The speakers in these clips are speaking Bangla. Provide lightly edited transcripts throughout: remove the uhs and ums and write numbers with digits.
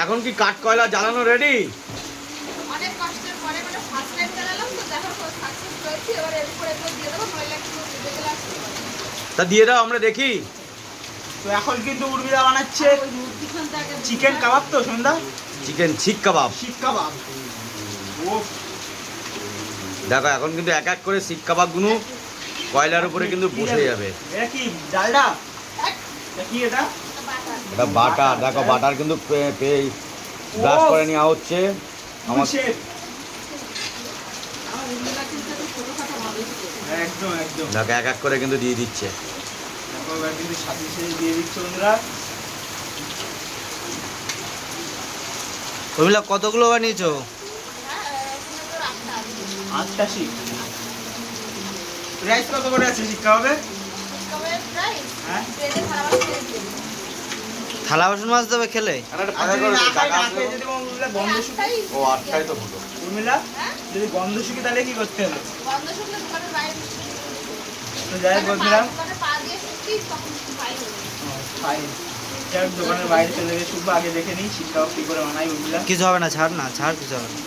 এখন কি কাঠ কয়লা জ্বালানো রেডি? অনেক কষ্টের পরে মানে ফার্স্ট টাইম জ্বালালাম তো, দেখো সাকসেস হয়েছে। এবারে এর উপরে একটু দিয়ে দেবো, নইলে একটু দেখে লাগছে। তা দিয়ে দাও, আমরা দেখি। তো এখন কিন্তু উর্মিলা বানাচ্ছে চিকেন কাবাব। তো সন্ধ্যা চিকেন শিক কাবাব। শিক কাবাব। ও দেখো এখন কিন্তু এক এক করে শিক কাবাবগুলো কয়লার উপরে কিন্তু বসে যাবে। এটা কি ডালডা? এটা কি এটা? এটা বাটার। দেখো বাটার কিন্তু ব্রাশ করে নেওয়া হচ্ছে। আমার শেফ আমার উল্লেখা কিন্তু একটু ছোটোখাটো ভালোই ছিল। একদম একদম। দেখো এক এক করে কিন্তু দিয়ে দিচ্ছে। দেখো এবার কিন্তু সাথে সাথে দিয়ে দিচ্ছে বন্ধুরা। ওগুলা কতগুলো বানিয়েছো? হ্যাঁ, এখানে তো রাখতে হবে। 8টা শিক। প্রাইস কত করে আছে শিক কাবাবের? তবে প্রাইস হ্যাঁ ট্রেনে খারাপ আছে। থালা বাসন মাছ দেবে খেলে? আর যদি না খাই, না খেয়ে যদি উর্মিলা গন্ধ শুকে, ও 8টাই তো হলো। উর্মিলা হ্যাঁ? যদি গন্ধ শুকে তাহলে কি করতে হবে? গন্ধ শুকলে দোকানের বাইরে তো যাই হোক বন্ধুরা, দোকানে পা দিয়ে শুকি, তখন ফাইন হবে। ফাইন। যাই হোক দোকানের বাইরে চলে গিয়ে শুকবো, আগে দেখে নিই শিক কাবাব কি করে বানাই উর্মিলা। কিছু হবে না, ছাড় না, ছাড়, কিছু হবে না।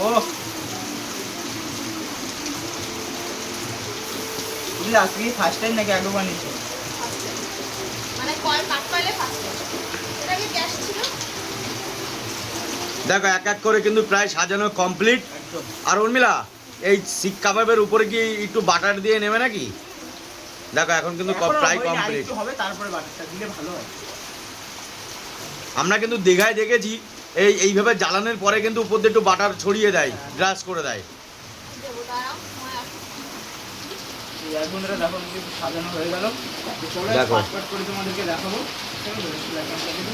ও উর্মিলা আজকে কি ফার্স্ট টাইম নাকি আগে বানিয়েছো? মানে কাঠ কয়লে ফার্স্ট এটা কি গ্যাস ছিল? দেখো এক এক করে কিন্তু প্রায় সাজানো কমপ্লিট। একদম। আর উর্মিলা, এই শিক কাবাবের উপরে কি একটু বাটার দিয়ে নেবে নাকি? দেখো এখন কিন্তু এখনো প্রায় হয়নি, কমপ্লিট। আরেকটু হবে, তারপরে বাটারটা দিলে ভালো হয়। আমরা কিন্তু দীঘায় দেখেছি এইভাবে জ্বালানোর পরে কিন্তু উপর দিয়ে একটু বাটার ছড়িয়ে দেয়, ব্রাশ করে দেয়। দেবো, দাঁড়াও, সময় আসুক। এই এক বন্ধুরা দেখো কিন্তু সাজানো হয়ে গেল। তো চলো দেখো। পাট করে তোমাদেরকে দেখাবো। চলো, একদম